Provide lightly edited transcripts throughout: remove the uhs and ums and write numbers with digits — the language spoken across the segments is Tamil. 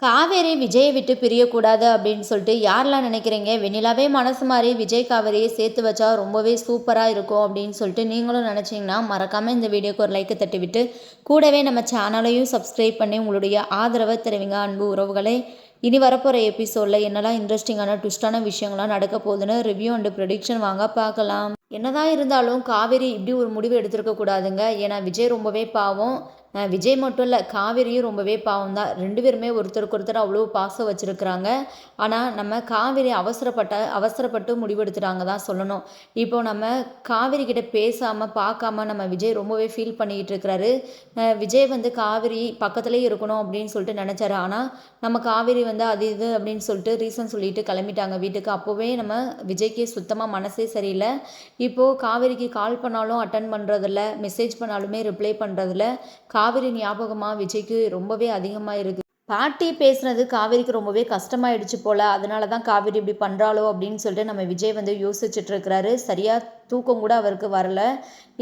காவேரி விஜயை விட்டு பிரியக்கூடாது அப்படின்னு சொல்லிட்டு யாரெல்லாம் நினைக்கிறீங்க? வெண்ணிலாவே மனசு மாறி விஜய் காவேரியை சேர்த்து வச்சா ரொம்பவே சூப்பராக இருக்கும் அப்படின்னு சொல்லிட்டு நீங்களும் நினச்சிங்கன்னா மறக்காமல் இந்த வீடியோக்கு ஒரு லைக்கை தட்டி விட்டு கூடவே நம்ம சேனலையும் சப்ஸ்கிரைப் பண்ணி உங்களுடைய ஆதரவை தெரிவிங்க அன்பு உறவுகளே. இனி வரப்போகிற எபிசோடில் என்னெல்லாம் இன்ட்ரெஸ்டிங்கான ட்விஸ்டான விஷயங்கள்லாம் நடக்க போகுதுன்னு ரிவ்யூ அண்டு ப்ரெடிக்ஷன் வாங்க பார்க்கலாம். என்னதான் இருந்தாலும் காவேரி இப்படி ஒரு முடிவு எடுத்திருக்க கூடாதுங்க. ஏன்னா விஜய் ரொம்பவே பாவம். விஜய் மட்டும் இல்லை, காவேரியும் ரொம்பவே பாவம் தான். 2 பேருமே ஒருத்தருக்கு ஒருத்தர் அவ்வளோ பாசம் வச்சுருக்குறாங்க. ஆனால் நம்ம காவேரி அவசரப்பட்டு முடிவெடுத்துட்டாங்க தான் சொல்லணும். இப்போ நம்ம காவேரி கிட்ட பேசாமல் பார்க்காம நம்ம விஜய் ரொம்பவே ஃபீல் பண்ணிக்கிட்டு இருக்கிறாரு. விஜய் வந்து காவேரி பக்கத்துலேயே இருக்கணும் அப்படின்னு சொல்லிட்டு நினச்சாரு. ஆனால் நம்ம காவேரி வந்து அது இது அப்படின்னு சொல்லிட்டு ரீசன் சொல்லிட்டு கிளம்பிட்டாங்க வீட்டுக்கு. அப்போவே நம்ம விஜய்க்கு சுத்தமாக மனசே சரியில்லை. இப்போது காவேரிக்கு கால் பண்ணாலும் அட்டன் பண்ணுறதில்ல, மெசேஜ் பண்ணாலுமே ரிப்ளை பண்ணுறதில்ல. காவேரி ஞாபகமாக விஜய்க்கு ரொம்பவே அதிகமாக இருக்குது. பாட்டி பேசுனது காவேரிக்கு ரொம்பவே கஷ்டமாயிடுச்சு போல். அதனால தான் காவேரி இப்படி பண்ணுறாளோ அப்படின்னு சொல்லிட்டு நம்ம விஜய் வந்து யோசிச்சுட்டு இருக்கிறாரு. சரியாக தூக்கம் கூட அவருக்கு வரல.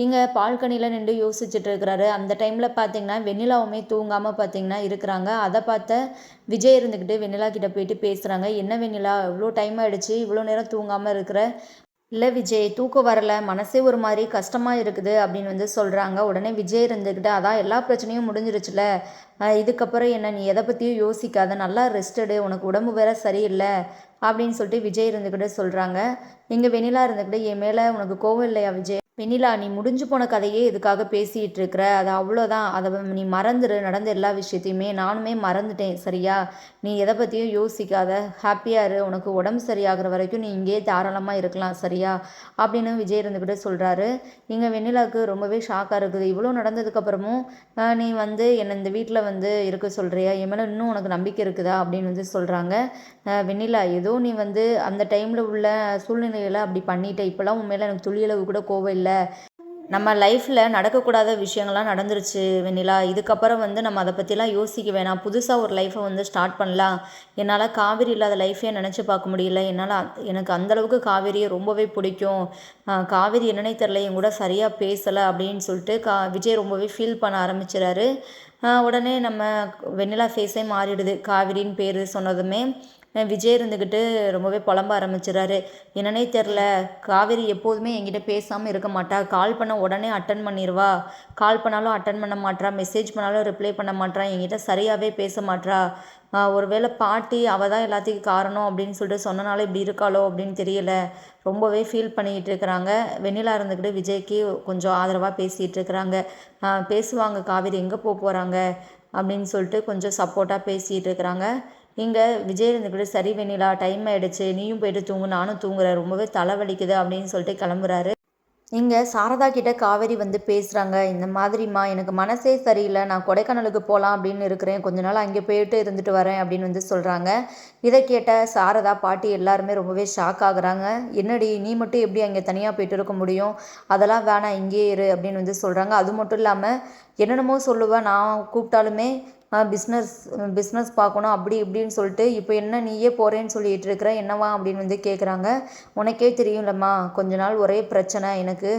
இங்கே பால்கனியில் நின்று யோசிச்சுட்டு இருக்கிறாரு. அந்த டைமில் பார்த்தீங்கன்னா வெண்ணிலாவுமே தூங்காமல் பார்த்தீங்கன்னா இருக்கிறாங்க. அதை பார்த்த விஜய் இருந்துக்கிட்டு வெண்ணிலா கிட்ட போயிட்டு பேசுகிறாங்க. என்ன வெண்ணிலா, இவ்வளோ டைம் ஆகிடுச்சு, இவ்வளோ நேரம் தூங்காமல் இருக்கிற? இல்லை விஜய், தூக்கம் வரல, மனசே ஒரு மாதிரி கஷ்டமாக இருக்குது அப்படின்னு வந்து சொல்கிறாங்க. உடனே விஜய் இருந்துக்கிட்டு அதான் எல்லா பிரச்சனையும் முடிஞ்சிருச்சுல, இதுக்கப்புறம் என்ன, நீ எதை பற்றியும் யோசிக்காத, நல்லா ரெஸ்ட் எடு, உனக்கு உடம்பு வேற சரியில்லை அப்படின்னு சொல்லிட்டு விஜய் இருந்துக்கிட்டு சொல்கிறாங்க. இங்கே வெண்ணிலா இருந்துக்கிட்டு, என் மேலே உனக்கு கோவம் இல்லையா விஜய்? வெண்ணிலா, நீ முடிஞ்சு போன கதையே எதுக்காக பேசிகிட்டு இருக்கிற? அது அவ்வளோதான், அதை நீ மறந்துடு, நடந்த எல்லா விஷயத்தையுமே. நானுமே மறந்துட்டேன் சரியா? நீ எதை பற்றியும் யோசிக்காத, ஹாப்பியாக இரு, உனக்கு உடம்பு சரியாகிற வரைக்கும் நீ இங்கேயே தாராளமாக இருக்கலாம் சரியா அப்படின்னு விஜய் இருந்துக்கிட்டு சொல்கிறாரு. இங்கே வெண்ணிலாவுக்கு ரொம்பவே ஷாக்காக இருக்குது. இவ்வளோ நடந்ததுக்கப்புறமும் நீ வந்து என்னை இந்த வீட்டில் வந்து இருக்க சொல்கிறியா? என் மேலே இன்னும் உனக்கு நம்பிக்கை இருக்குதா அப்படின்னு வந்து சொல்கிறாங்க. வெண்ணிலா, ஏதோ நீ வந்து அந்த டைமில் உள்ள சூழ்நிலையில் அப்படி பண்ணிட்ட, இப்போலாம் உன் மேலே எனக்கு துளியளவு கூட கோவம் இல்லை. நம்ம லைஃப்பில் நடக்கக்கூடாத விஷயங்கள்லாம் நடந்துருச்சு வெண்ணிலா. இதுக்கப்புறம் வந்து நம்ம அதை பற்றிலாம் யோசிக்க வேணாம். புதுசாக ஒரு லைஃப்பை வந்து ஸ்டார்ட் பண்ணலாம். என்னால் காவேரி இல்லாத லைஃப்பே நினச்சி பார்க்க முடியல. எனக்கு அந்தளவுக்கு காவேரியை ரொம்பவே பிடிக்கும். காவேரி என்னன்னே தெரில, என் கூட சரியாக பேசலை அப்படின்னு சொல்லிட்டு விஜய் ரொம்பவே ஃபீல் பண்ண ஆரம்பிச்சிடாரு. உடனே நம்ம வெண்ணிலா ஃபேஸே மாறிடுது காவேரின்னு பேர் சொன்னதுமே. விஜய் இருந்துக்கிட்டு ரொம்பவே புலம்ப ஆரம்பிச்சிடறாரு. என்னன்னே தெரில, காவேரி எப்போதுமே என்கிட்ட பேசாமல் இருக்க மாட்டா. கால் பண்ண உடனே அட்டன் பண்ணிடுவா. கால் பண்ணாலும் அட்டன் பண்ண மாட்றா, மெசேஜ் பண்ணாலும் ரிப்ளை பண்ண மாட்றா, என்கிட்ட சரியாகவே பேச மாட்றா. ஒருவேளை பாட்டி அவள் தான் எல்லாத்துக்கும் காரணம் அப்படின்னு சொல்லிட்டு சொன்னனால இப்படி இருக்காளோ அப்படின்னு தெரியல. ரொம்பவே ஃபீல் பண்ணிக்கிட்டு இருக்கிறாங்க. வெண்ணிலா இருந்துக்கிட்டு விஜய்க்கு கொஞ்சம் ஆதரவாக பேசிகிட்டு இருக்கிறாங்க. பேசுவாங்க, காவேரி எங்கே போகிறாங்க அப்படின்னு சொல்லிட்டு கொஞ்சம் சப்போர்ட்டாக பேசிகிட்டு இருக்கிறாங்க. இங்கே விஜய் இருந்துக்கிட்டு, சரி வெண்ணிலா, டைம் ஆகிடுச்சு, நீயும் போயிட்டு தூங்கு, நானும் தூங்குறேன், ரொம்பவே தலைவலிக்குது அப்படின்னு சொல்லிட்டு கிளம்புறாரு. இங்கே சாரதா கிட்ட காவேரி வந்து பேசுகிறாங்க. இந்த மாதிரிம்மா, எனக்கு மனசே சரியில்லை, நான் கொடைக்கானலுக்கு போகலாம் அப்படின்னு இருக்கிறேன், கொஞ்ச நாள் அங்கே போயிட்டு இருந்துட்டு வரேன் அப்படின்னு வந்து சொல்கிறாங்க. இதை கேட்ட சாரதா பாட்டி எல்லாருமே ரொம்பவே ஷாக் ஆகுறாங்க. என்னடி, நீ மட்டும் எப்படி அங்கே தனியாக போயிட்டு இருக்க முடியும்? அதெல்லாம் வேணாம், இங்கேயே இரு அப்படின்னு வந்து சொல்கிறாங்க. அது மட்டும் இல்லாமல் என்னென்னமோ சொல்லுவேன், நான் கூப்பிட்டாலுமே பிஸ்னஸ் பிஸ்னஸ் பார்க்கணும் அப்படி இப்படின்னு சொல்லிட்டு, இப்போ என்ன நீயே போகிறேன்னு சொல்லிட்டு இருக்கிற, என்னவா அப்படின்னு வந்து கேட்குறாங்க. உனக்கே தெரியும்லம்மா, கொஞ்ச நாள் ஒரே பிரச்சனை, எனக்கு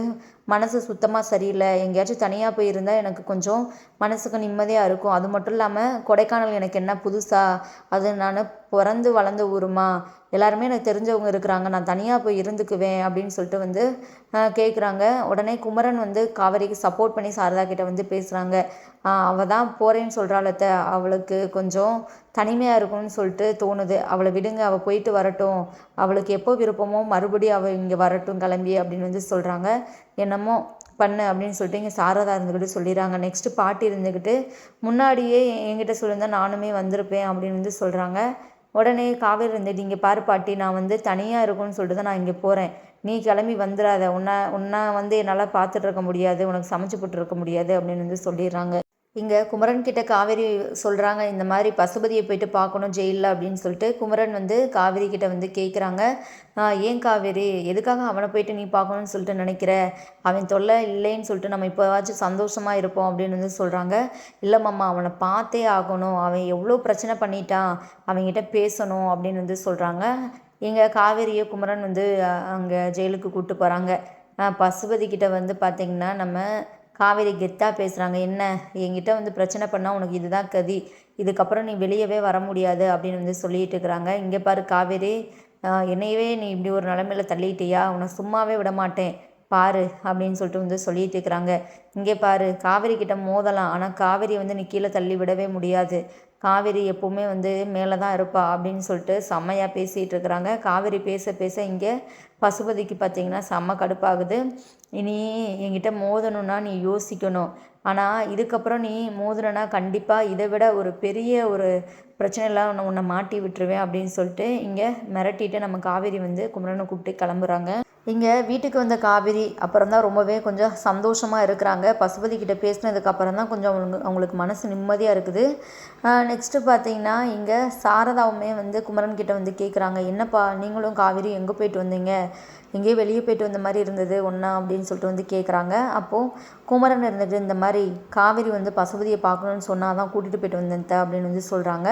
மனசு சுத்தமாக சரியில்லை, எங்கேயாச்சும் தனியாக போயிருந்தால் எனக்கு கொஞ்சம் மனசுக்கு நிம்மதியாக இருக்கும். அது மட்டும் இல்லாமல் கொடைக்கானல் எனக்கு என்ன புதுசா? அது நான் பிறந்து வளர்ந்த ஊருமா, எல்லாருமே எனக்கு தெரிஞ்சவங்க இருக்கிறாங்க, நான் தனியாக போய் இருந்துக்குவேன் அப்படின்னு சொல்லிட்டு வந்து கேட்குறாங்க. உடனே குமரன் வந்து காவேரிக்கு சப்போர்ட் பண்ணி சாரதா கிட்ட வந்து பேசுகிறாங்க. அவள் தான் போகிறேன்னு சொல்கிறாளத்த, அவளுக்கு கொஞ்சம் தனிமையாக இருக்கும்னு சொல்லிட்டு தோணுது, அவளை விடுங்க, அவள் போயிட்டு வரட்டும், அவளுக்கு எப்போ விருப்பமோ மறுபடியும் அவள் இங்கே வரட்டும் கிளம்பி அப்படின்னு வந்து சொல்கிறாங்க. என்னமோ பண்ணு அப்படின்னு சொல்லிட்டு இங்கே சாரதா இருந்துக்கிட்டு சொல்லிடுறாங்க. நெக்ஸ்ட்டு பாட்டி இருந்துக்கிட்டு, முன்னாடியே என்கிட்ட சொல்லியிருந்தா நானுமே வந்திருப்பேன் அப்படின்னு வந்து சொல்கிறாங்க. உடனே காவேரி இருந்துட்டு, இங்கே பாரு பாட்டி, நான் வந்து தனியாக இருக்கும்னு சொல்லிட்டு தான் நான் இங்கே போகிறேன், நீ கிளம்பி வந்துடாத, உன்னை வந்து என்னால் பார்த்துட்டு இருக்க முடியாது, உனக்கு சமைச்சு போட்டு இருக்க முடியாது அப்படின்னு வந்து சொல்லிடுறாங்க. இங்கே குமரன் கிட்ட காவேரி சொல்கிறாங்க, இந்த மாதிரி பசுபதியை போயிட்டு பார்க்கணும் ஜெயிலில் அப்படின்னு சொல்லிட்டு. குமரன் வந்து காவேரி கிட்ட வந்து கேட்குறாங்க, ஏன் காவேரி, எதுக்காக அவனை போயிட்டு நீ பார்க்கணுன்னு சொல்லிட்டு நினைக்கிற? அவன் தொல்லை இல்லைன்னு சொல்லிட்டு நம்ம இப்போவாச்சும் சந்தோஷமாக இருப்போம் அப்படின்னு வந்து சொல்கிறாங்க. இல்லை மாமா, அவனை பார்த்தே ஆகணும், அவன் எவ்வளோ பிரச்சனை பண்ணிட்டான், அவன்கிட்ட பேசணும் அப்படின்னு வந்து சொல்கிறாங்க. இங்கே காவேரியை குமரன் வந்து அங்கே ஜெயிலுக்கு கூப்பிட்டு போகிறாங்க. பசுபதி கிட்ட வந்து பார்த்திங்கன்னா நம்ம காவேரி கெத்தாக பேசுகிறாங்க. என்ன என்கிட்ட வந்து பிரச்சனை பண்ணால் உனக்கு இதுதான் கதி, இதுக்கப்புறம் நீ வெளியவே வர முடியாது அப்படின்னு வந்து சொல்லிட்டு இருக்கிறாங்க. இங்கே பாரு காவேரி, என்னையவே நீ இப்படி ஒரு நிலமையில தள்ளிட்டியா, உன்னை சும்மாவே விட மாட்டேன் பாரு அப்படின்னு சொல்லிட்டு வந்து சொல்லிட்டு இருக்கிறாங்க. இங்கே பாரு காவேரி கிட்ட மோதலாம், ஆனால் காவேரி வந்து நீ கீழே தள்ளி விடவே முடியாது, காவேரி எப்போவுமே வந்து மேலே தான் இருப்பா அப்படின்னு சொல்லிட்டு செம்மையாக பேசிகிட்டு இருக்கிறாங்க. காவேரி பேச பேச இங்கே பசுபதிக்கு பார்த்திங்கன்னா செம்ம கடுப்பாகுது. இனி என்கிட்ட மோதணுன்னா நீ யோசிக்கணும், ஆனால் இதுக்கப்புறம் நீ மோதுனா கண்டிப்பாக இதை விட ஒரு பெரிய ஒரு பிரச்சனைலாம் உன்னை மாட்டி விட்டுருவேன் அப்படின்னு சொல்லிட்டு இங்கே மிரட்டிட்டு நம்ம காவேரி வந்து குமரனை கூப்பிட்டு கிளம்புறாங்க. இங்கே வீட்டுக்கு வந்த காவேரி அப்புறம் தான் ரொம்பவே கொஞ்சம் சந்தோஷமாக இருக்கிறாங்க. பசுபதி கிட்ட பேசினதுக்கு அப்புறம் தான் கொஞ்சம் அவங்களுக்கு மனசு நிம்மதியாக இருக்குது. நெக்ஸ்ட்டு பார்த்தீங்கன்னா இங்கே சாரதாவுமே வந்து குமரன் கிட்ட வந்து கேட்குறாங்க, என்னப்பா நீங்களும் காவேரி எங்கே போயிட்டு வந்தீங்க, எங்கேயோ வெளியே போயிட்டு வந்த மாதிரி இருந்தது ஒன்றா அப்படின்னு சொல்லிட்டு வந்து கேட்குறாங்க. அப்போது குமரன் இருந்துட்டு இந்த மாதிரி காவேரி வந்து பசுபதியை பார்க்கணுன்னு சொன்னால் தான் கூட்டிகிட்டு போயிட்டு வந்தேன் அப்படின்னு வந்து சொல்கிறாங்க.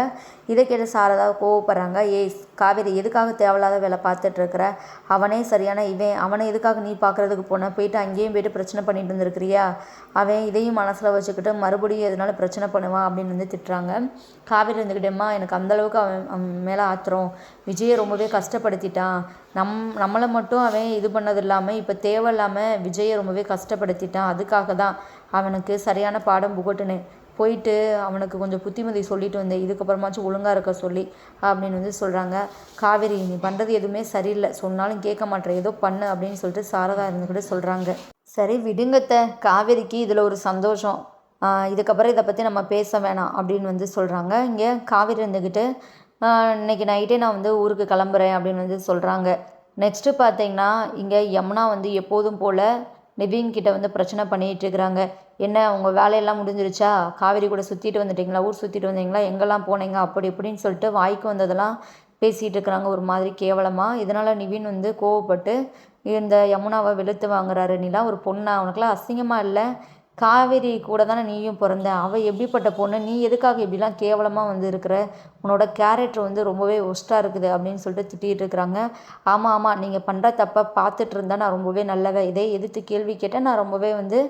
இதை கேட்ட சாரதா கோவப்படுறாங்க. ஏய் காவேரி, எதுக்காக தேவையில்லாத வேலை பார்த்துட்ருக்குற, அவனே சரியான இவன், அவனை எதுக்காக நீ பார்க்குறதுக்கு போன, போயிட்டு அங்கேயும் போயிட்டு பிரச்சனை பண்ணிட்டு இருந்திருக்கிறியா, அவன் இதையும் மனசில் வச்சுக்கிட்டு மறுபடியும் எதனால பிரச்சனை பண்ணுவான் அப்படின்னு வந்து திட்டுறாங்க. காவேரி இருந்துக்கிட்டேம்மா, எனக்கு அந்தளவுக்கு அவன் அவன் மேலே ஆத்திரம், விஜயை ரொம்பவே கஷ்டப்படுத்திட்டான், நம்மளை மட்டும் அவன் இது பண்ணது இல்லாமல் இப்போ தேவையில்லாமல் விஜயை ரொம்பவே கஷ்டப்படுத்திட்டான், அதுக்காக தான் அவனுக்கு சரியான பாடம் புகட்டுனேன், போயிட்டு அவனுக்கு கொஞ்சம் புத்திமதி சொல்லிட்டு வந்தேன், இதுக்கப்புறமாச்சும் ஒழுங்காக இருக்க சொல்லி அப்படின்னு வந்து சொல்கிறாங்க. காவேரி, நீ பண்ணுறது எதுவுமே சரியில்லை, சொன்னாலும் கேட்க மாட்டேற, ஏதோ பண்ணு அப்படின்னு சொல்லிட்டு சாரதா இருந்துக்கிட்டு சொல்கிறாங்க. சரி விடுங்கத்த, காவேரிக்கு இதில் ஒரு சந்தோஷம், இதுக்கப்புறம் இதை பற்றி நம்ம பேச வேணாம் அப்படின்னு வந்து சொல்கிறாங்க. இங்கே காவேரி இருந்துக்கிட்டு இன்னைக்கு நைட்டே நான் வந்து ஊருக்கு கிளம்புறேன் அப்படின்னு வந்து சொல்கிறாங்க. நெக்ஸ்ட்டு பார்த்தீங்கன்னா இங்கே யமுனா வந்து எப்போதும் போல் நிவின் கிட்ட வந்து பிரச்சனை பண்ணிகிட்டு இருக்கிறாங்க. என்ன உங்கள் வேலையெல்லாம் முடிஞ்சிருச்சா, காவேரி கூட சுற்றிட்டு வந்துட்டிங்களா, ஊர் சுற்றிட்டு வந்தீங்களா, எங்கெல்லாம் போனீங்க அப்படி இப்படின்னு சொல்லிட்டு வாய்க்கு வந்ததெல்லாம் பேசிகிட்டு இருக்கிறாங்க ஒரு மாதிரி கேவலமாக. இதனால் நிவின் வந்து கோவப்பட்டு இந்த யமுனாவை வெளுத்து வாங்குறாரு. நீலாம் ஒரு பொண்ணா, உனக்குலாம் அசிங்கமாக இல்லை, காவேரி கூட தானே நீயும் பிறந்த, அவள் எப்படிப்பட்ட பொண்ணு, நீ எதுக்காக இப்படிலாம் கேவலமாக வந்து இருக்கிற, உன்னோட கேரக்டர் வந்து ரொம்பவே ஒஸ்ட்டாக இருக்குது அப்படின்னு சொல்லிட்டு திட்டிகிட்டு இருக்கிறாங்க. ஆமாம் ஆமாம், நீங்கள் பண்ணுற தப்பை பார்த்துட்டு இருந்தால் நான் ரொம்பவே நல்லவ, இதே எதிர்த்து கேள்வி கேட்டால் நான் ரொம்பவே வந்து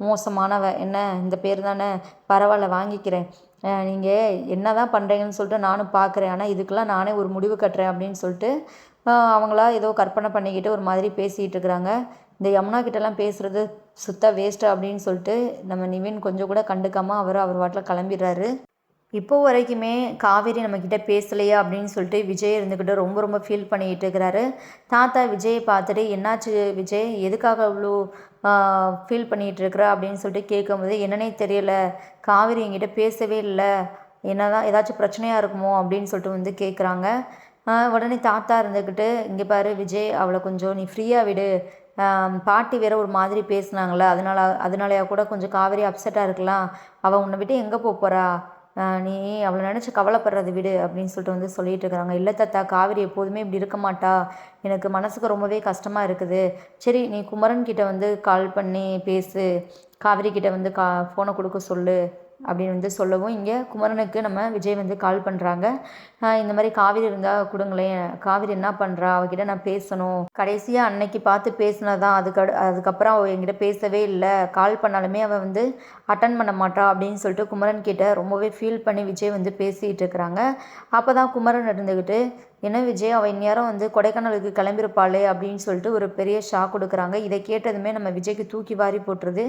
மோசமானவ, என்ன இந்த பேர் தானே, பரவாயில்ல வாங்கிக்கிறேன், நீங்கள் என்ன தான் பண்ணுறீங்கன்னு சொல்லிட்டு நானும் பார்க்குறேன், ஆனால் இதுக்கெல்லாம் நானே ஒரு முடிவு கட்டுறேன் அப்படின்னு சொல்லிட்டு அவங்களா ஏதோ கற்பனை பண்ணிக்கிட்டு ஒரு மாதிரி பேசிகிட்டு இருக்கிறாங்க. இந்த யமுனா கிட்டலாம் பேசுகிறது சுத்த வேஸ்ட்டு அப்படின்னு சொல்லிட்டு நம்ம நிவின் கொஞ்சம் கூட கண்டுக்காமல் அவர் வாட்டில் கிளம்பிடுறாரு. இப்போ வரைக்குமே காவேரி நம்மக்கிட்ட பேசலையா அப்படின்னு சொல்லிட்டு விஜய் இருந்துக்கிட்டு ரொம்ப ரொம்ப ஃபீல் பண்ணிக்கிட்டு இருக்கிறாரு. தாத்தா விஜயை பார்த்துட்டு என்னாச்சு விஜய், எதுக்காக அவ்வளோ ஃபீல் பண்ணிகிட்டு இருக்கிற அப்படின்னு சொல்லிட்டு கேட்கும்போது, என்னன்னே தெரியல, காவேரி என்கிட்ட பேசவே இல்லை, என்னதான் ஏதாச்சும் பிரச்சனையாக இருக்குமோ அப்படின்னு சொல்லிட்டு வந்து கேட்குறாங்க. உடனே தாத்தா இருந்துக்கிட்டு, இங்கே பாரு விஜய், அவளை கொஞ்சம் நீ ஃப்ரீயாக விடு, பாட்டி வேற ஒரு மாதிரி பேசுனாங்களே, அதனாலயா கூட கொஞ்சம் காவேரி அப்செட்டாக இருக்கலாம், அவள் உன்னை விட்டு எங்கே போகிறா, நீ அவளை நினச்சி கவலைப்படுறதை விடு அப்படின்னு சொல்லிட்டு வந்து சொல்லிட்டு இருக்கிறாங்க. இல்லை தாத்தா, காவேரி எப்போதுமே இப்படி இருக்க மாட்டா, எனக்கு மனசுக்கு ரொம்பவே கஷ்டமாக இருக்குது, சரி நீ குமரன் கிட்ட வந்து கால் பண்ணி பேசு, காவேரி கிட்ட வந்து ஃபோனை கொடுக்க சொல்லு அப்படின்னு வந்து சொல்லவும், இங்கே குமரனுக்கு நம்ம விஜய் வந்து கால் பண்ணுறாங்க. இந்த மாதிரி காவேரி இருந்தால் கொடுங்களேன், காவேரி என்ன பண்ணுறா, அவகிட்ட நான் பேசணும், கடைசியாக அன்னைக்கு பார்த்து பேசினதான், அதுக்கப்புறம் அவள் என்கிட்ட பேசவே இல்லை, கால் பண்ணாலுமே அவள் வந்து அட்டன் பண்ண மாட்டா அப்படின்னு சொல்லிட்டு குமரன் கிட்ட ரொம்பவே ஃபீல் பண்ணி விஜய் வந்து பேசிகிட்டு இருக்கிறாங்க. அப்போ தான் குமரன் இருந்துக்கிட்டு, என்ன விஜய், அவள் இந்நேரம் வந்து கொடைக்கானலுக்கு கிளம்பியிருப்பாளே அப்படின்னு சொல்லிட்டு ஒரு பெரிய ஷாக் கொடுக்குறாங்க. இதை கேட்டதுமே நம்ம விஜய்க்கு தூக்கி வாரி போட்டுருது.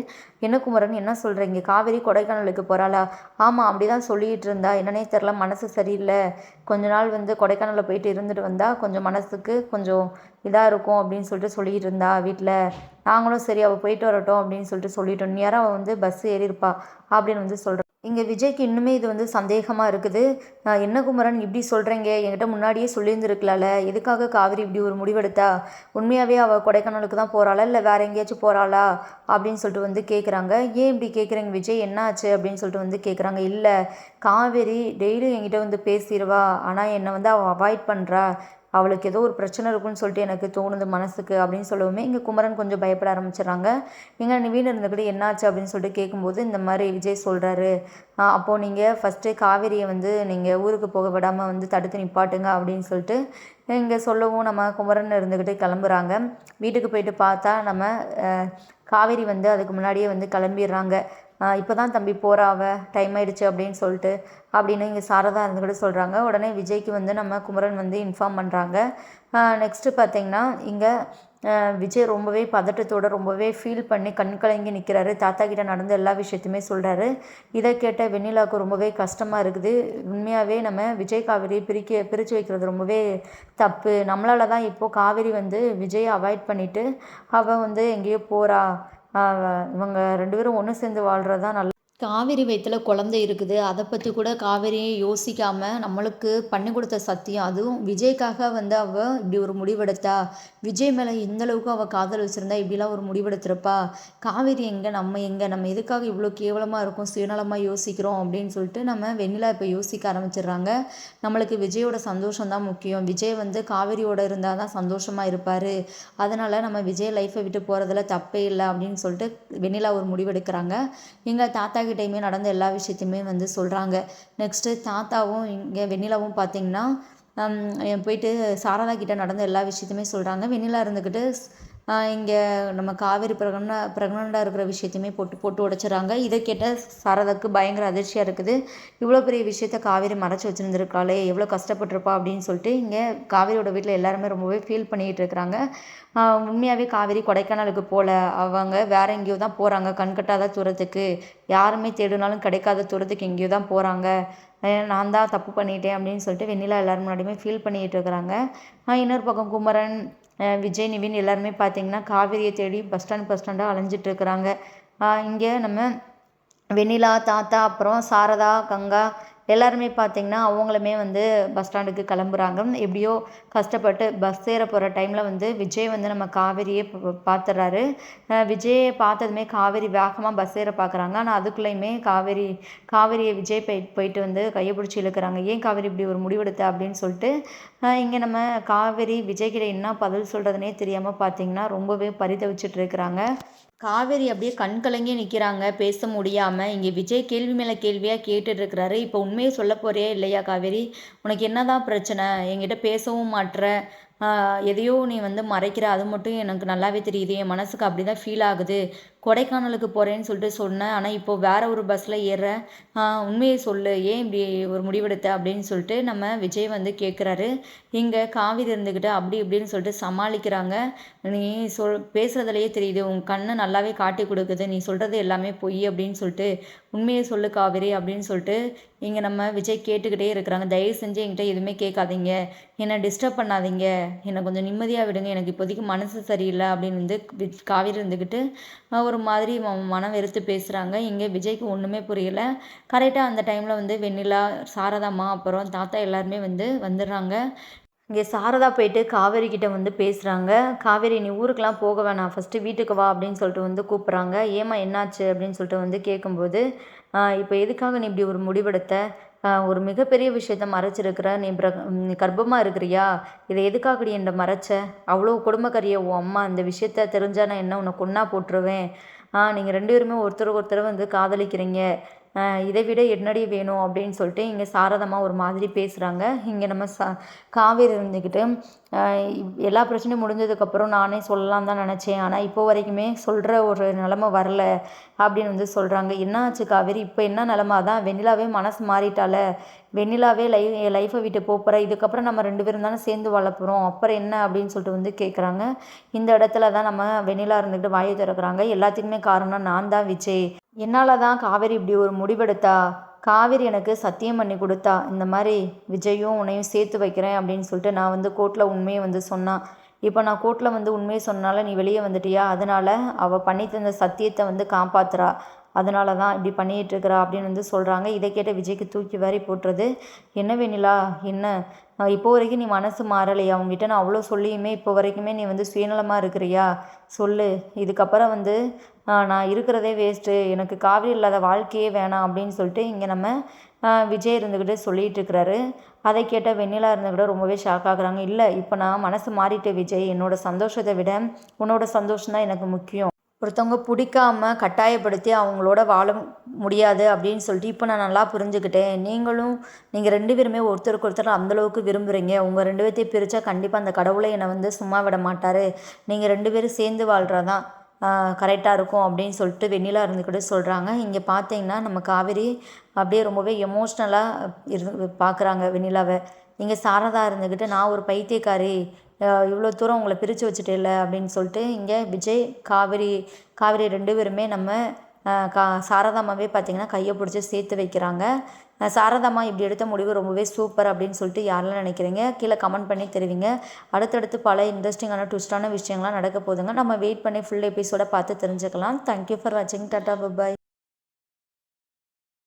என்ன குமரன், என்ன சொல்கிறீங்க, காவேரி கொடைக்கானலுக்கு போகிறாளா? ஆமாம், அப்படி தான் சொல்லிகிட்டு இருந்தா, என்னன்னே தெரில, மனசு சரியில்லை, கொஞ்ச நாள் வந்து கொடைக்கானலில் போயிட்டு இருந்துட்டு வந்தால் கொஞ்சம் மனசுக்கு கொஞ்சம் இதாக இருக்கும் அப்படின்னு சொல்லிட்டு சொல்லிகிட்டு இருந்தா வீட்டில். நாங்களும் சரி அவள் போயிட்டு வரட்டும் அப்படின்னு சொல்லிட்டு சொல்லிட்டோம், இந்நேரம் அவள் வந்து பஸ் ஏறியிருப்பா அப்படின்னு வந்து சொல்கிறோம். இங்கே விஜய்க்கு இன்னுமே இது வந்து சந்தேகமாக இருக்குது. என்ன குமரன் இப்படி சொல்கிறீங்க, என்கிட்ட முன்னாடியே சொல்லியிருந்துருக்கலாம்ல, எதுக்காக காவேரி இப்படி ஒரு முடிவெடுத்தா, உண்மையாகவே அவள் கொடைக்கானலுக்கு தான் போகிறாளா இல்லை வேறு எங்கேயாச்சும் போகிறாளா அப்படின்னு சொல்லிட்டு வந்து கேட்குறாங்க. ஏன் இப்படி கேட்குறீங்க விஜய், என்ன ஆச்சு அப்படின்னு சொல்லிட்டு வந்து கேட்குறாங்க. இல்லை, காவேரி டெய்லியும் என்கிட்ட வந்து பேசிடுவா, ஆனால் என்னை வந்து அவள் அவாய்ட் பண்ணுறா, அவளுக்கு ஏதோ ஒரு பிரச்சனை இருக்குன்னு சொல்லிட்டு எனக்கு தோணுது மனசுக்கு அப்படின்னு சொல்லவுமே இங்கே குமரன் கொஞ்சம் பயப்பட ஆரம்பிச்சிடறாங்க. எங்கள் நிவீன் இருந்தபடி என்னாச்சு அப்படின்னு சொல்லிட்டு கேட்கும்போது இந்த மாதிரி விஜய் சொல்கிறாரு, அப்போது நீங்கள் ஃபஸ்ட்டு காவேரியை வந்து நீங்கள் ஊருக்கு போக விடாமல் வந்து தடுத்து நிப்பாட்டுங்க அப்படின்னு சொல்லிட்டு இங்கே சொல்லவும் நம்ம குமரன் இருந்துக்கிட்டு கிளம்புறாங்க. வீட்டுக்கு போயிட்டு பார்த்தா நம்ம காவேரி வந்து அதுக்கு முன்னாடியே வந்து கிளம்பிடுறாங்க. இப்போ தான் தம்பி போகிறா அவ, டைம் ஆயிடுச்சு அப்படின்னு சொல்லிட்டு அப்படின்னு இங்கே சாரதா இருந்துக்கிட்டு சொல்கிறாங்க. உடனே விஜய்க்கு வந்து நம்ம குமரன் வந்து இன்ஃபார்ம் பண்ணுறாங்க. நெக்ஸ்ட்டு பார்த்தீங்கன்னா இங்கே விஜய் ரொம்பவே பதட்டத்தோடு ரொம்பவே ஃபீல் பண்ணி கண் கலங்கி நிற்கிறாரு. தாத்தா கிட்ட நடந்த எல்லா விஷயத்தையுமே சொல்கிறாரு. இதை கேட்ட வெண்ணிலாவுக்கு ரொம்பவே கஷ்டமாக இருக்குது. உண்மையாகவே நம்ம விஜய் காவேரி பிரித்து வைக்கிறது ரொம்பவே தப்பு. நம்மளால தான் இப்போது காவேரி வந்து விஜயை அவாய்ட் பண்ணிவிட்டு அவள் வந்து எங்கேயோ போகிறா. இவங்க 2 பேரும் ஒன்று சேர்ந்து வாழ்கிறது தான் நல்ல. காவேரி வயித்துல குழந்தை இருக்குது. அதை பற்றி கூட காவேரியை யோசிக்காமல் நம்மளுக்கு பண்ணி கொடுத்த சத்தியம். அதுவும் விஜய்க்காக வந்து அவள் இப்படி ஒரு முடிவெடுத்தா. விஜய் மேலே எந்த அளவுக்கு அவள் காதல் வச்சுருந்தா இப்படிலாம் ஒரு முடிவெடுத்திருப்பா. காவேரி எங்கே, நம்ம எதுக்காக இவ்வளோ கேவலமாக இருக்கும், சுயநலமாக யோசிக்கிறோம் அப்படின்னு சொல்லிட்டு நம்ம வெண்ணிலா இப்போ யோசிக்க ஆரம்பிச்சிடுறாங்க. நம்மளுக்கு விஜயோட சந்தோஷம் தான் முக்கியம். விஜய் வந்து காவேரியோட இருந்தால் தான் சந்தோஷமாக இருப்பார். அதனால் நம்ம விஜய் லைஃப்பை விட்டு போகிறதுல தப்பே இல்லை அப்படின்னு சொல்லிட்டு வெண்ணிலா ஒரு முடிவெடுக்கிறாங்க. எங்கள் தாத்தா கிட்டேயுமே நடந்த எல்லா விஷயத்தையுமே வந்து சொல்கிறாங்க. நெக்ஸ்ட்டு தாத்தாவும் இங்கே வெண்ணிலாவும் பார்த்திங்கன்னா போயிட்டு சாரதா கிட்ட நடந்த எல்லா விஷயத்தையுமே சொல்கிறாங்க. வெண்ணிலா இருந்துக்கிட்டு இங்கே நம்ம காவேரி ப்ரெக்னெண்ட்டாக இருக்கிற விஷயத்தையுமே போட்டு உடைச்சிட்றாங்க. இதை கேட்ட சாரதாவுக்கு பயங்கர அதிர்ச்சியாக இருக்குது. இவ்வளோ பெரிய விஷயத்த காவேரி மறைச்சி வச்சுருந்துருக்காளே, எவ்வளோ கஷ்டப்பட்டிருப்பா அப்படின்னு சொல்லிட்டு இங்கே காவேரியோட வீட்டில் எல்லாருமே ரொம்பவே ஃபீல் பண்ணிகிட்டு இருக்கிறாங்க. உண்மையாகவே காவேரி கொடைக்கானலுக்கு போகல, அவங்க வேற எங்கேயோ தான் போகிறாங்க. கண்கட்டாத தூரத்துக்கு, யாருமே தேடினாலும் கிடைக்காத தூரத்துக்கு எங்கேயோ தான் போகிறாங்க. நான் தான் தப்பு பண்ணிட்டேன் அப்படின்னு சொல்லிட்டு வெண்ணிலா எல்லாரும் முன்னாடியுமே ஃபீல் பண்ணிகிட்டு இருக்கிறாங்க. இன்னொரு பக்கம் குமரன், விஜய், நிவின் எல்லாருமே பார்த்திங்கன்னா காவேரியை தேடி பஸ் ஸ்டாண்டாக அலைஞ்சிட்டு இருக்கிறாங்க. இங்கே நம்ம வெண்ணிலா, தாத்தா, அப்புறம் சாரதா, கங்கா எல்லாருமே பார்த்திங்கன்னா அவங்களுமே வந்து பஸ் ஸ்டாண்டுக்கு கிளம்புறாங்க. எப்படியோ கஷ்டப்பட்டு பஸ் ஏற போகிற டைமில் வந்து விஜய் வந்து நம்ம காவேரியே பார்த்துட்றாரு. விஜயை பார்த்ததுமே காவேரி வேகமாக பஸ் ஏற பார்க்குறாங்க. ஆனால் அதுக்குள்ளேயுமே காவேரியை விஜய் போயிட்டு வந்து கையை பிடிச்சி இழுக்கிறாங்க. ஏன் காவேரி இப்படி ஒரு முடிவெடுத்த அப்படின்னு சொல்லிட்டு இங்கே நம்ம காவேரி விஜய்கிட்ட என்ன பதில் சொல்கிறதுனே தெரியாமல் பார்த்திங்கன்னா ரொம்பவே பரிதவிச்சிட்டு இருக்கிறாங்க. காவேரி அப்படியே கண் கலங்கி நிற்கிறாங்க, பேச முடியாமல். இங்கே விஜய் கேள்வி மேலே கேள்வியாக கேட்டுட்ருக்கிறாரு. இப்போ உண்மையை சொல்ல போறியா இல்லையா காவேரி? உனக்கு என்னதான் பிரச்சனை? என்கிட்ட பேசவும் மாட்ற, எதையோ நீ வந்து மறைக்கிற, அது மட்டும் எனக்கு நல்லாவே தெரியுது. என் மனசுக்கு அப்படி தான் ஃபீல் ஆகுது. கொடைக்கானலுக்கு போகிறேன்னு சொல்லிட்டு சொன்னேன், ஆனால் இப்போது வேற ஒரு பஸ்ஸில் ஏறுற. உண்மையை சொல்லு, ஏன் இப்படி ஒரு முடிவெடுத்த அப்படின்னு சொல்லிட்டு நம்ம விஜய் வந்து கேட்குறாரு. இங்கே காவேரி இருந்துக்கிட்டு அப்படி இப்படின்னு சொல்லிட்டு சமாளிக்கிறாங்க. நீ பேசுகிறதுலையே தெரியுது, உன் கண்ணை நல்லாவே காட்டி கொடுக்குது, நீ சொல்கிறது எல்லாமே பொய் அப்படின்னு சொல்லிட்டு உண்மையை சொல்லு காவேரி அப்படின்னு சொல்லிட்டு இங்கே நம்ம விஜய் கேட்டுக்கிட்டே இருக்கிறாங்க. தயவு செஞ்சு என்கிட்ட எதுவுமே கேட்காதீங்க, என்னை டிஸ்டர்ப் பண்ணாதீங்க, என்னை கொஞ்சம் நிம்மதியாக விடுங்க, எனக்கு இப்போதைக்கு மனசு சரியில்லை அப்படின்னு வந்து காவேரி இருந்துக்கிட்டு ஒரு மாதிரி மனம் வெறுத்து பேசுகிறாங்க. இங்கே விஜய்க்கு ஒன்றுமே புரியல. கரெக்டாக அந்த டைமில் வந்து வெண்ணிலா, சாரதாம்மா, அப்புறம் தாத்தா எல்லாருமே வந்துடுறாங்க. இங்கே சாரதா போயிட்டு காவேரி கிட்ட வந்து பேசுகிறாங்க. காவேரி, நீ ஊருக்கெலாம் போக வேணாம், ஃபஸ்ட்டு வீட்டுக்கு வா அப்படின்னு சொல்லிட்டு வந்து கூப்பிட்றாங்க. ஏம்மா என்னாச்சு அப்படின்னு சொல்லிட்டு வந்து கேட்கும்போது, இப்போ எதுக்காக நீ இப்படி ஒரு முடிவெடுத்த? ஒரு மிகப்பெரிய விஷயத்த மறைச்சிருக்கிற, நீ கர்ப்பமாக இருக்கிறியா? இதை எதுக்காகடி என்கிட்ட மறைச்ச? அவ்வளோ கொடுமைக்காரியா உன் அம்மா? இந்த விஷயத்த தெரிஞ்சால் நான் என்ன உன்னை கொன்னா போட்டுருவேன். நீங்கள் 2 பேருமே ஒருத்தருக்கு ஒருத்தர் வந்து காதலிக்கிறீங்க. இதை விட என்னடி வேணும் அப்படின்னு சொல்லிட்டு இங்கே சாரதம்மா ஒரு மாதிரி பேசுகிறாங்க. இங்கே நம்ம காவேரி இருந்துக்கிட்டு எல்லா பிரச்சனையும் முடிஞ்சதுக்கப்புறம் நானே சொல்லலாம் தான் நினச்சேன், ஆனால் இப்போ வரைக்குமே சொல்கிற ஒரு நிலமை வரல அப்படின்னு வந்து சொல்கிறாங்க. என்ன ஆச்சு காவேரி, இப்போ என்ன நிலமை? அதான் வெண்ணிலாவே மனசு மாறிட்டால, வெண்ணிலாவே என் லைஃப்பை விட்டு போகிற, இதுக்கப்புறம் நம்ம 2 பேரும் தானே சேர்ந்து வாழ போகிறோம், அப்புறம் என்ன அப்படின்னு சொல்லிட்டு வந்து கேட்குறாங்க. இந்த இடத்துல தான் நம்ம வெண்ணிலா இருந்துக்கிட்டு வாயை திறக்கிறாங்க. எல்லாத்துக்குமே காரணம் நான் தான் விஜய். என்னால் தான் காவேரி இப்படி ஒரு முடிவெடுத்தா. காவேரி எனக்கு சத்தியம் பண்ணி கொடுத்தா, இந்த மாதிரி விஜயும் உன்னையும் சேர்த்து வைக்கிறேன் அப்படின்னு சொல்லிட்டு நான் வந்து கோர்ட்டில் உண்மையை வந்து சொன்னான். இப்போ நான் கோர்ட்டில் வந்து உண்மையை சொன்னால நீ வெளியே வந்துட்டியா, அதனால் அவள் பண்ணி தந்த சத்தியத்தை வந்து காப்பாற்றுறா, அதனால தான் இப்படி பண்ணிகிட்ருக்கிறா அப்படின்னு வந்து சொல்கிறாங்க. இதை கேட்ட விஜய்க்கு தூக்கி வாரி போட்டுறது. என்ன வெண்ணிலா, என்ன இப்போ வரைக்கும் நீ மனசு மாறலையா? அவங்ககிட்ட நான் அவ்வளோ சொல்லியுமே இப்போ வரைக்குமே நீ வந்து சுயநலமாக இருக்கிறியா? சொல்லு, இதுக்கப்புறம் வந்து நான் இருக்கிறதே வேஸ்ட்டு, எனக்கு காவேரி இல்லாத வாழ்க்கையே வேணாம் அப்படின்னு சொல்லிட்டு இங்கே நம்ம விஜய் இருந்துக்கிட்டு சொல்லிகிட்டு இருக்கிறாரு. அதை கேட்ட வெண்ணிலா இருந்துக்கிட்ட ரொம்பவே ஷாக் ஆகுறாங்க. இல்லை, இப்போ நான் மனசு மாறிட்டேன் விஜய், என்னோடய சந்தோஷத்தை விட உன்னோட சந்தோஷம் தான் எனக்கு முக்கியம். ஒருத்தவங்க பிடிக்காம கட்டாயப்படுத்தி அவங்களோட வாழ முடியாது அப்படின்னு சொல்லிட்டு இப்போ நான் நல்லா புரிஞ்சுக்கிட்டேன். நீங்கள் 2 பேருமே ஒருத்தருக்கு ஒருத்தர் அந்தளவுக்கு விரும்புகிறீங்க. உங்கள் 2 பேர்த்தையும் பிரித்தா கண்டிப்பாக அந்த கடவுளை என்னை வந்து சும்மா விட மாட்டார். நீங்கள் 2 பேரும் சேர்ந்து வாழ்கிறதான் கரெக்டாக இருக்கும் அப்படின்னு சொல்லிட்டு வெண்ணிலா இருந்துக்கிட்டு சொல்கிறாங்க. இங்கே பார்த்தீங்கன்னா நம்ம காவேரி அப்படியே ரொம்பவே எமோஷ்னலாக பார்க்குறாங்க வெண்ணிலாவை. இங்கே சாரதா இருந்துக்கிட்டு நான் ஒரு பைத்தியக்காரி, இவ்வளோ தூரம் உங்களை பிரித்து வச்சுட்டேல்ல அப்படின்னு சொல்லிட்டு இங்கே விஜய் காவேரி 2 பேருமே நம்ம சாரதாம்மாவே பார்த்தீங்கன்னா கையை பிடிச்சி சேர்த்து வைக்கிறாங்க. சாரதாம்மா இப்படி எடுத்த முடிவு ரொம்பவே சூப்பர் அப்படின்னு சொல்லிட்டு யாரெல்லாம் நினைக்கிறீங்க கீழே கமெண்ட் பண்ணி தெரிவிங்க. அடுத்தடுத்து பல இன்ட்ரெஸ்டிங்கான ட்விஸ்டான விஷயங்கள்லாம் நடக்க போதுங்க. நம்ம வெயிட் பண்ணி ஃபுல் எபிசோட பார்த்து தெரிஞ்சுக்கலாம். தேங்க்யூ ஃபார் வாட்சிங். Tata by.